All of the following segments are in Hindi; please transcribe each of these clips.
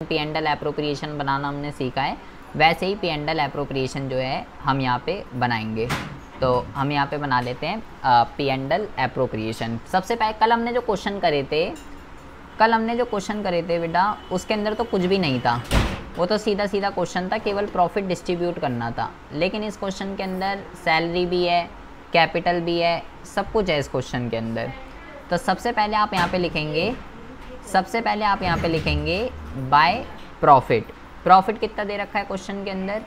पी एंड एल एप्रोप्रिएशन बनाना हमने सीखा है, वैसे ही पी एंड एल एप्रोप्रिएशन जो है हम यहाँ पे बनाएंगे। तो हम यहाँ पे बना लेते हैं पी एंड एल एप्रोप्रिएशन। सबसे पहले कल हमने जो क्वेश्चन करे थे बेटा, उसके अंदर तो कुछ भी नहीं था, वो तो सीधा सीधा क्वेश्चन था, केवल प्रॉफिट डिस्ट्रीब्यूट करना था। लेकिन इस क्वेश्चन के अंदर सैलरी भी है, कैपिटल भी है, सब कुछ है इस क्वेश्चन के अंदर। तो सबसे पहले आप यहाँ पे लिखेंगे बाय प्रॉफिट। प्रॉफिट कितना दे रखा है क्वेश्चन के अंदर?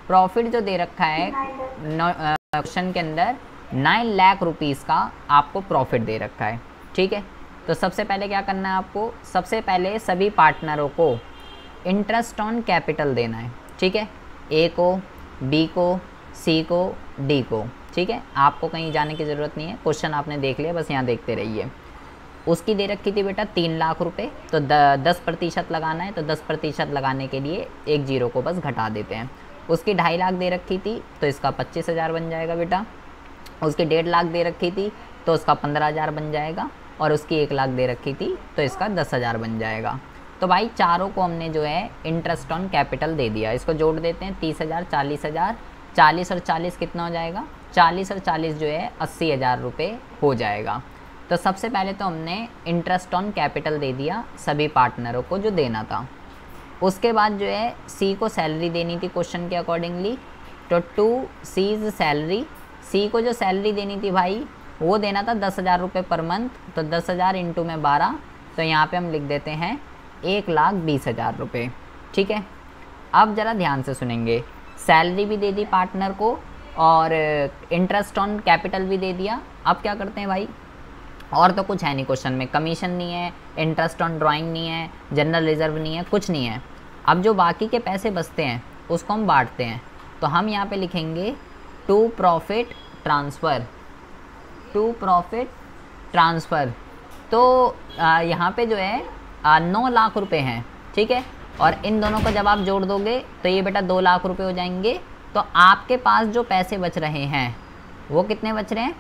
प्रॉफिट जो दे रखा है क्वेश्चन के अंदर 9 लाख रुपीज़ का आपको प्रॉफिट दे रखा है। ठीक है, तो सबसे पहले क्या करना है आपको? सबसे पहले सभी पार्टनरों को इंटरेस्ट ऑन कैपिटल देना है। ठीक है, ए को, बी को, सी को, डी को। ठीक है, आपको कहीं जाने की ज़रूरत नहीं है, क्वेश्चन आपने देख लिया, बस यहाँ देखते रहिए। उसकी दे रखी थी बेटा 3 लाख रुपए, तो 10% लगाना है, तो 10% लगाने के लिए एक जीरो को बस घटा देते हैं। उसकी 2.5 लाख दे रखी थी, तो इसका 25,000 बन जाएगा बेटा। उसकी 1.5 लाख दे रखी थी, तो उसका 15,000 बन जाएगा। और उसकी 1 लाख दे रखी थी, तो इसका 10,000 बन जाएगा। तो भाई चारों को हमने जो है इंटरेस्ट ऑन कैपिटल दे दिया। इसको जोड़ देते हैं, 30,000, 40,000, 40 और 40 कितना हो जाएगा? 40 और 40 जो है 80,000 रुपये हो जाएगा। तो सबसे पहले तो हमने इंटरेस्ट ऑन कैपिटल दे दिया सभी पार्टनरों को जो देना था। उसके बाद जो है सी को सैलरी देनी थी क्वेश्चन के अकॉर्डिंगली, तो 2 सीज सैलरी। सी को जो सैलरी देनी थी भाई वो देना था 10,000 रुपये पर मंथ, तो 10,000 इंटू में 12, तो यहाँ पे हम लिख देते हैं 1,20,000 रुपये। ठीक है, अब ज़रा ध्यान से सुनेंगे। सैलरी भी दे दी पार्टनर को और इंटरेस्ट ऑन कैपिटल भी दे दिया। अब क्या करते हैं भाई? और तो कुछ है नहीं क्वेश्चन में, कमीशन नहीं है, इंटरेस्ट ऑन ड्राइंग नहीं है, जनरल रिजर्व नहीं है, कुछ नहीं है। अब जो बाकी के पैसे बचते हैं उसको हम बांटते हैं। तो हम यहाँ पे लिखेंगे टू प्रॉफिट ट्रांसफ़र। तो यहाँ पे जो है 9 लाख रुपए हैं। ठीक है, और इन दोनों को जब आप जोड़ दोगे तो ये बेटा 2 लाख रुपए हो जाएंगे। तो आपके पास जो पैसे बच रहे हैं वो कितने बच रहे हैं?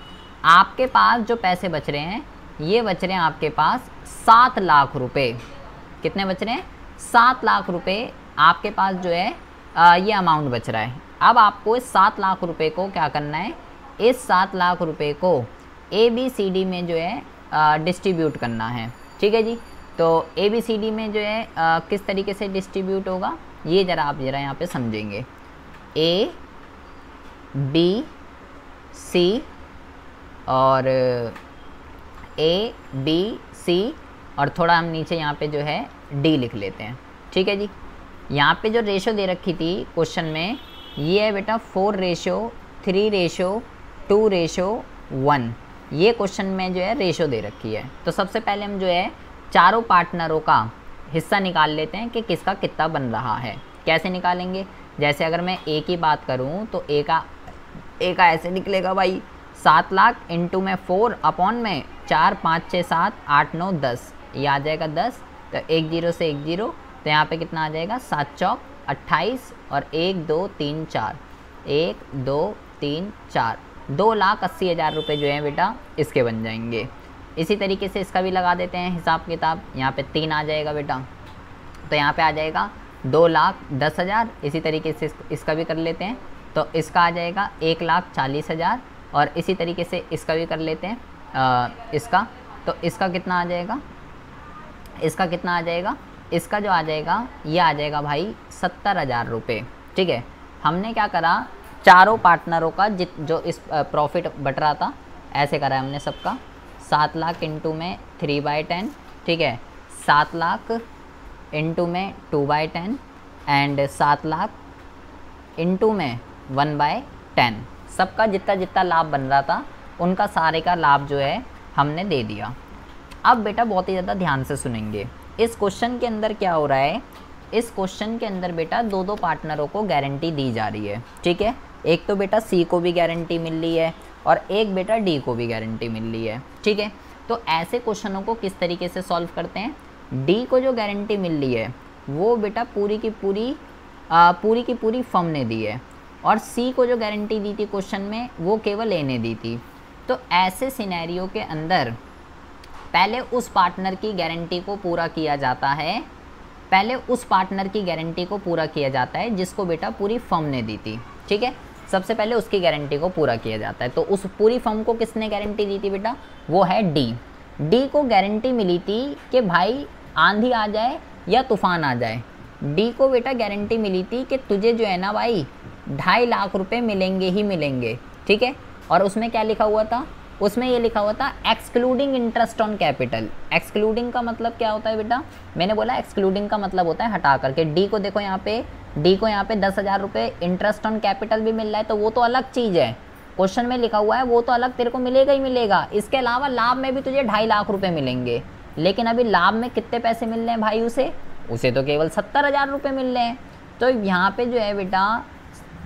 आपके पास जो पैसे बच रहे हैं ये बच रहे हैं आपके पास 7 लाख रुपए। कितने बच रहे हैं? 7 लाख रुपए आपके पास जो है ये अमाउंट बच रहा है। अब आपको इस 7 लाख रुपए को क्या करना है? इस 7 लाख रुपए को ABCD में जो है डिस्ट्रीब्यूट करना है। ठीक है जी, तो ABCD में जो है किस तरीके से डिस्ट्रीब्यूट होगा ये ज़रा आप यहाँ पे समझेंगे। A, B, C और A, B, C और थोड़ा हम नीचे यहाँ पे जो है D लिख लेते हैं। ठीक है जी, यहाँ पे जो रेशो दे रखी थी क्वेश्चन में ये है बेटा 4:3:2:1। ये क्वेश्चन में जो है रेशो दे रखी है। तो सबसे पहले हम जो है चारों पार्टनरों का हिस्सा निकाल लेते हैं कि किसका कितना बन रहा है। कैसे निकालेंगे? जैसे अगर मैं A की बात करूँ तो A का ऐसे निकलेगा भाई 7 लाख इंटू में 4 अपॉन में 4, 5, 6, 7, 8, 9, 10, ये आ जाएगा 10। तो 1 0 से 1 0, तो यहाँ पे कितना आ जाएगा? 7 चौक 28 और 1 2 3 4, 1 2 3 4, 2,80,000 रुपये जो है बेटा इसके बन जाएंगे। इसी तरीके से इसका भी लगा देते हैं हिसाब किताब। यहाँ पे 3 आ जाएगा बेटा, तो यहाँ पे आ जाएगा 2,10,000। इसी तरीके से इसका भी कर लेते हैं, तो इसका आ जाएगा 1,40,000 और इसी तरीके से इसका भी कर लेते हैं इसका। तो इसका कितना आ जाएगा? इसका जो आ जाएगा ये आ जाएगा भाई 70,000 रुपये। ठीक है, हमने क्या करा? चारों पार्टनरों का जो इस प्रॉफिट बट रहा था ऐसे करा है हमने सबका। 7 लाख इंटू में 3/10। ठीक है, 7 लाख इंटू में 2/10 एंड 7 लाख इंटू में 1/10। सबका जितना लाभ बन रहा था उनका सारे का लाभ जो है हमने दे दिया। अब बेटा बहुत ही ज़्यादा ध्यान से सुनेंगे। इस क्वेश्चन के अंदर क्या हो रहा है? इस क्वेश्चन के अंदर बेटा 2 पार्टनरों को गारंटी दी जा रही है। ठीक है, एक तो बेटा C को भी गारंटी मिल रही है और एक बेटा D को भी गारंटी मिल रही है। ठीक है, तो ऐसे क्वेश्चनों को किस तरीके से सॉल्व करते हैं? D को जो गारंटी मिल रही है वो बेटा पूरी की पूरी फर्म ने दी है और C को जो गारंटी दी थी क्वेश्चन में वो केवल A ने दी थी। तो ऐसे सिनेरियो के अंदर पहले उस पार्टनर की गारंटी को पूरा किया जाता है पहले उस पार्टनर की गारंटी को पूरा किया जाता है जिसको बेटा पूरी फर्म ने दी थी, ठीक है। सबसे पहले उसकी गारंटी को पूरा किया जाता है। तो उस पूरी फर्म को किसने गारंटी दी थी बेटा? वो है डी। डी को गारंटी मिली थी कि भाई आंधी आ जाए या तूफान आ जाए, डी को बेटा गारंटी मिली थी कि तुझे जो है ना भाई 2.5 लाख रुपए मिलेंगे ही मिलेंगे, ठीक है। और उसमें क्या लिखा हुआ था? उसमें ये लिखा हुआ था excluding interest on capital. Excluding का मतलब क्या होता है बेटा? मैंने बोला एक्सक्लूडिंग का मतलब होता है हटा करके। डी को देखो यहाँ पे, डी को यहाँ पे 10,000 रुपये इंटरेस्ट ऑन कैपिटल भी मिल रहा है, तो वो तो अलग चीज़ है। क्वेश्चन में लिखा हुआ है वो तो अलग तेरे को मिलेगा ही मिलेगा। इसके अलावा लाभ में भी तुझे 2.5 लाख रुपये मिलेंगे, लेकिन अभी लाभ में कितने पैसे मिल रहे हैं भाई? उसे तो केवल 70,000 रुपये मिल रहे हैं। तो यहाँ पे जो है बेटा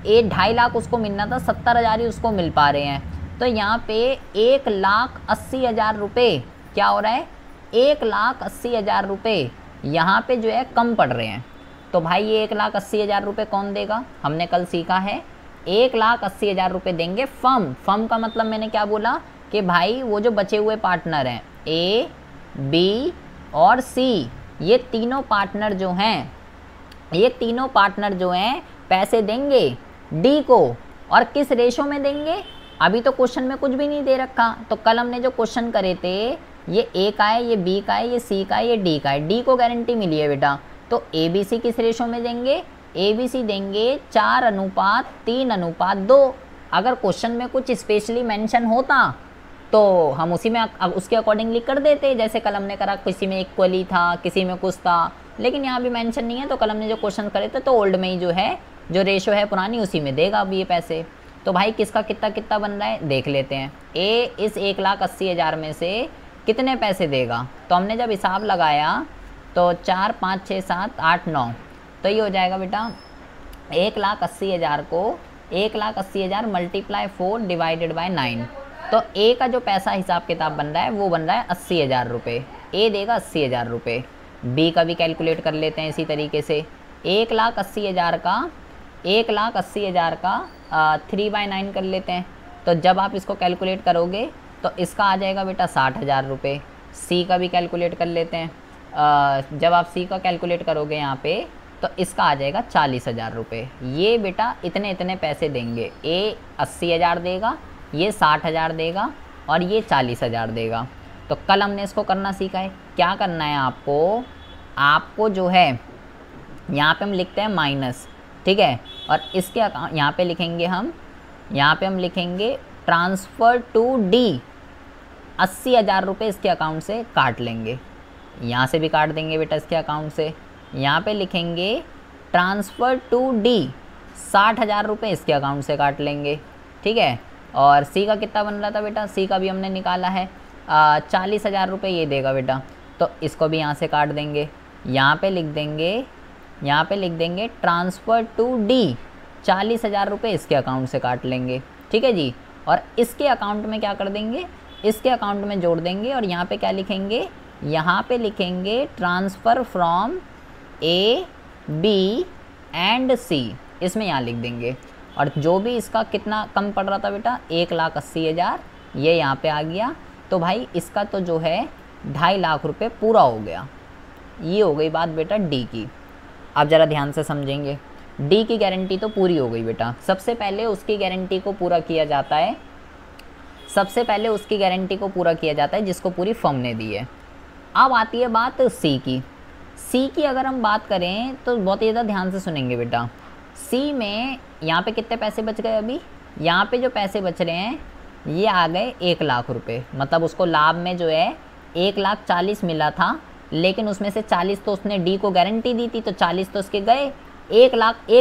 ये 2.5 लाख उसको मिलना था, 70,000 ही उसको मिल पा रहे हैं। तो यहाँ पे 1,80,000 रुपये क्या हो रहा है? 1,80,000 रुपये यहाँ पे जो है कम पड़ रहे हैं। तो भाई ये 1,80,000 रुपये कौन देगा? हमने कल सीखा है 1,80,000 रुपये देंगे फर्म। फर्म का मतलब मैंने क्या बोला कि भाई वो जो बचे हुए पार्टनर हैं ए, बी और सी, ये तीनों पार्टनर जो हैं, ये तीनों पार्टनर जो हैं पैसे देंगे डी को। और किस रेशो में देंगे? अभी तो क्वेश्चन में कुछ भी नहीं दे रखा। तो कल हमने जो क्वेश्चन करे थे ये ए का है, ये बी का है, ये सी का है, ये डी का है। डी को गारंटी मिली है बेटा, तो ए बी सी किस रेशो में देंगे? ए बी सी देंगे 4:3:2। अगर क्वेश्चन में कुछ स्पेशली मेंशन होता तो हम उसी में उसके अकॉर्डिंगली कर देते, जैसे कल हमने करा, किसी में इक्वली था, किसी में कुछ था, लेकिन यहाँ भी मेंशन नहीं है। तो कल हमने जो क्वेश्चन करे थे तो ओल्ड में ही जो है, जो रेशो है पुरानी, उसी में देगा अब ये पैसे। तो भाई किसका कितना कितना बन रहा है देख लेते हैं। ए इस 1,80,000 में से कितने पैसे देगा? तो हमने जब हिसाब लगाया तो 4, 5, 6, 7, 8, 9, तो ये हो जाएगा बेटा 1,80,000 को 1,80,000 × 4 / 9। तो ए का जो पैसा हिसाब किताब बन रहा है वो बन रहा है 80,000 रुपये। ए देगा 80,000 रुपये। बी का भी कैलकुलेट कर लेते हैं इसी तरीके से। 1,80,000 का 3/9 कर लेते हैं। तो जब आप इसको कैलकुलेट करोगे तो इसका आ जाएगा बेटा 60,000 रुपये। सी का भी कैलकुलेट कर लेते हैं। जब आप सी का कैलकुलेट करोगे यहाँ पे तो इसका आ जाएगा 40,000 रुपये। ये बेटा इतने इतने पैसे देंगे। ए 80,000 देगा, ये 60,000 देगा और ये 40,000 देगा। तो कल हमने इसको करना सीखा है। क्या करना है आपको जो है यहाँ पे हम लिखते हैं माइनस, ठीक है। और इसके यहाँ पे लिखेंगे हम, यहाँ पे हम लिखेंगे ट्रांसफ़र टू डी। 80,000 रुपये इसके अकाउंट से काट लेंगे, यहाँ से भी काट देंगे बेटा इसके अकाउंट से। यहाँ पे लिखेंगे ट्रांसफ़र टू डी, 60,000 रुपये इसके अकाउंट से काट लेंगे, ठीक है। और सी का कितना बन रहा था बेटा? सी का भी हमने निकाला है 40,000 रुपये ये देगा बेटा, तो इसको भी यहाँ से काट देंगे। यहाँ पे लिख देंगे ट्रांसफ़र टू डी, 40,000 रुपये इसके अकाउंट से काट लेंगे, ठीक है जी। और इसके अकाउंट में क्या कर देंगे? इसके अकाउंट में जोड़ देंगे। और यहाँ पे क्या लिखेंगे? यहाँ पे लिखेंगे transfer from A, B and C, इसमें यहाँ लिख देंगे। और जो भी इसका कितना कम पड़ रहा था बेटा 1,80,000, ये यहाँ पे आ गया। तो भाई इसका तो जो है 2.5 लाख रुपये पूरा हो गया। ये हो गई बात बेटा डी की। अब ज़रा ध्यान से समझेंगे। डी की गारंटी तो पूरी हो गई बेटा। सबसे पहले उसकी गारंटी को पूरा किया जाता है, सबसे पहले उसकी गारंटी को पूरा किया जाता है जिसको पूरी फर्म ने दी है। अब आती है बात सी की। सी की अगर हम बात करें तो बहुत ही ज़्यादा ध्यान से सुनेंगे बेटा। सी में यहाँ पे कितने पैसे बच गए? अभी यहाँ पे जो पैसे बच रहे हैं ये आ गए 1 लाख रुपये। मतलब उसको लाभ में जो है 1,40,000 मिला था, लेकिन उसमें से 40 तो उसने डी को गारंटी दी थी, तो 40 तो उसके गए, 1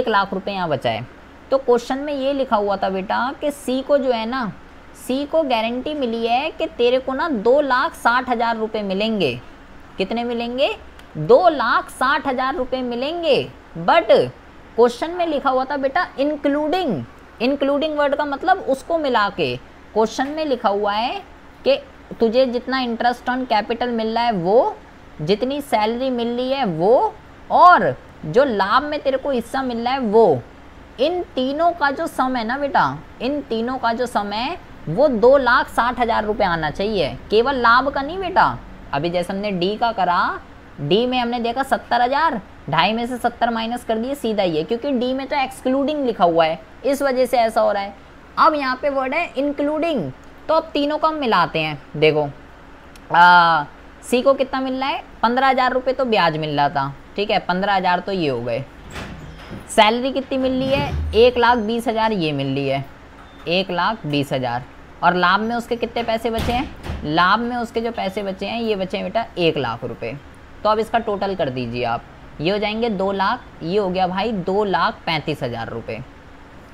लाख रुपये यहाँ बचा है। तो क्वेश्चन में ये लिखा हुआ था बेटा कि सी को जो है ना, सी को गारंटी मिली है कि तेरे को ना 2,60,000 रुपये मिलेंगे। कितने मिलेंगे? 2,60,000 रुपये मिलेंगे। बट क्वेश्चन में लिखा हुआ था बेटा इंक्लूडिंग। इंक्लूडिंग वर्ड का मतलब उसको मिला के। क्वेश्चन में लिखा हुआ है कि तुझे जितना इंटरेस्ट ऑन कैपिटल मिल रहा है वो, जितनी सैलरी मिल रही है वो, और जो लाभ में तेरे को हिस्सा मिल रहा है वो, इन तीनों का जो सम है ना बेटा, इन तीनों का जो सम है वो 2,60,000 रुपये आना चाहिए। केवल लाभ का नहीं बेटा। अभी जैसे हमने डी का करा डी में हमने देखा 70,000, 2.5 में से 70 माइनस कर दिए, सीधा ये, क्योंकि डी में तो एक्सक्लूडिंग लिखा हुआ है, इस वजह से ऐसा हो रहा है। अब यहाँ पे वर्ड है इंक्लूडिंग, तो अब तीनों को हम मिलाते हैं। देखो सी को कितना मिल रहा है, 15,000 रुपये तो ब्याज मिल रहा था, ठीक है, 15,000 तो ये हो गए। सैलरी कितनी मिल रही है, 1,20,000 ये मिल रही है, 1,20,000। और लाभ में उसके कितने पैसे बचे हैं, लाभ में उसके जो पैसे बचे हैं ये बचे हैं बेटा 1,00,000 रुपये। तो अब इसका टोटल कर दीजिए आप, ये हो जाएंगे 2 लाख, ये हो गया भाई 2,35,000 रुपये।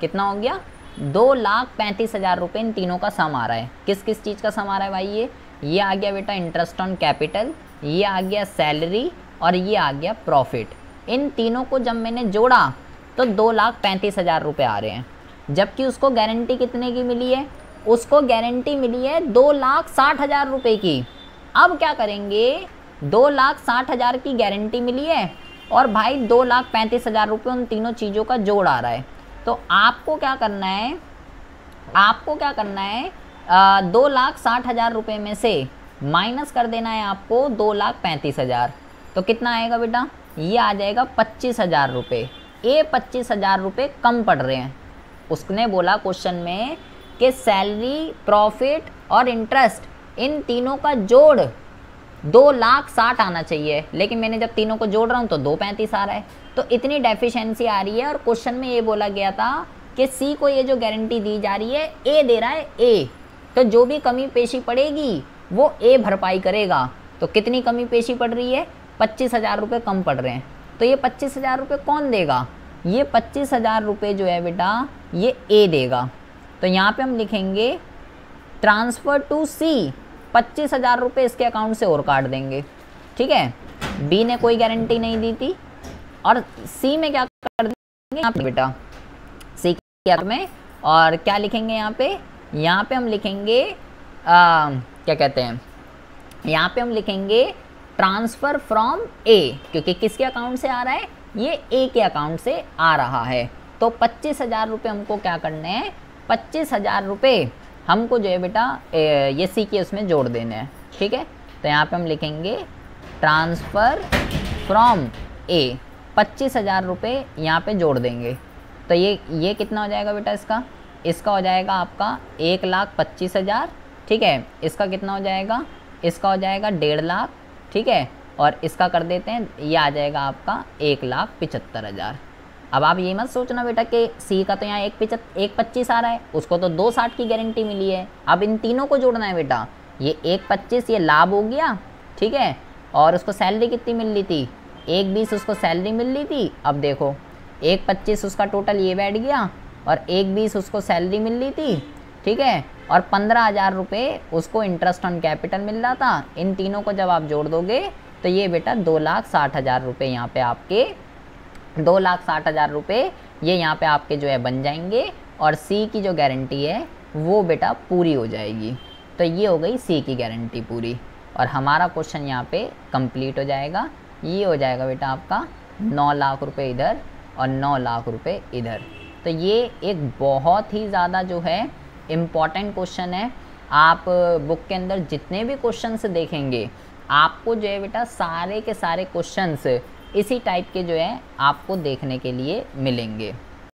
कितना हो गया, 2,35,000 रुपये इन तीनों का सम आ रहा है। किस किस चीज़ का सम आ रहा है भाई, ये आ गया बेटा इंटरेस्ट ऑन कैपिटल, ये आ गया सैलरी, और ये आ गया प्रॉफिट। इन तीनों को जब मैंने जोड़ा तो 2,35,000 रुपये आ रहे हैं। जबकि उसको गारंटी कितने की मिली है, उसको गारंटी मिली है 2,60,000 रुपये की। अब क्या करेंगे, 2,60,000 की गारंटी मिली है और भाई 2,35,000 रुपये उन तीनों चीज़ों का जोड़ आ रहा है। तो आपको क्या करना है, 2,60,000 रुपये में से माइनस कर देना है आपको 2,35,000। तो कितना आएगा बेटा, ये आ जाएगा 25,000 रुपये। ये 25,000 रुपये कम पड़ रहे हैं। उसने बोला क्वेश्चन में कि सैलरी, प्रॉफिट और इंटरेस्ट इन तीनों का जोड़ 2,60,000 आना चाहिए, लेकिन मैंने जब तीनों को जोड़ रहा हूँ तो 2,35,000 आ रहा है। तो इतनी डेफिशिएंसी आ रही है। और क्वेश्चन में ये बोला गया था कि सी को ये जो गारंटी दी जा रही है, ए दे रहा है ए, तो जो भी कमी पेशी पड़ेगी वो ए भरपाई करेगा। तो कितनी कमी पेशी पड़ रही है, 25,000 रुपये कम पड़ रहे हैं। तो ये 25,000 रुपये कौन देगा, ये 25,000 रुपये जो है बेटा ये ए देगा। तो यहाँ पे हम लिखेंगे ट्रांसफ़र टू सी, 25,000 रुपये इसके अकाउंट से और काट देंगे, ठीक है। बी ने कोई गारंटी नहीं दी थी, और सी में क्या कर देंगे यहाँ पे बेटा, सी के में, और क्या लिखेंगे यहाँ पे हम लिखेंगे क्या कहते हैं, यहाँ पे हम लिखेंगे ट्रांसफ़र फ्रॉम ए, क्योंकि किसके अकाउंट से आ रहा है, ये ए के अकाउंट से आ रहा है। तो 25,000 रुपये हमको क्या करने हैं, 25,000 रुपये हमको जो है बेटा ये सी के उसमें जोड़ देने हैं, ठीक है। तो यहाँ पे हम लिखेंगे ट्रांसफ़र फ्रॉम ए, 25,000 रुपये यहाँ पे जोड़ देंगे। तो ये कितना हो जाएगा बेटा, इसका हो जाएगा आपका 1,25,000, ठीक है। इसका कितना हो जाएगा, इसका हो जाएगा 1.5 लाख, ठीक है। और इसका कर देते हैं, ये आ जाएगा आपका 1,75,000। अब आप ये मत सोचना बेटा कि सी का तो यहाँ 1,25 आ रहा है, उसको तो 2,60 की गारंटी मिली है। अब इन तीनों को जोड़ना है बेटा, ये 1,25 ये लाभ हो गया, ठीक है। और उसको सैलरी कितनी मिल रही थी, 1,20 उसको सैलरी मिल रही थी। अब देखो 1,25 उसका टोटल ये बैठ गया, और 1,20 उसको सैलरी मिल रही थी, ठीक है। और 15,000 रुपये उसको इंटरेस्ट ऑन कैपिटल मिल रहा था। इन तीनों को जब आप जोड़ दोगे तो ये बेटा 2,60,000 रुपये यहाँ पे आपके 2,60,000 रुपये ये यहाँ पे आपके जो है बन जाएंगे, और सी की जो गारंटी है वो बेटा पूरी हो जाएगी। तो ये हो गई सी की गारंटी पूरी, और हमारा क्वेश्चन यहाँ पे कंप्लीट हो जाएगा। ये हो जाएगा बेटा आपका 9 लाख रुपए इधर और 9 लाख रुपए इधर। तो ये एक बहुत ही ज़्यादा जो है इम्पॉर्टेंट क्वेश्चन है। आप बुक के अंदर जितने भी क्वेश्चंस देखेंगे, आपको जो है बेटा सारे के सारे क्वेश्चंस इसी टाइप के जो है आपको देखने के लिए मिलेंगे।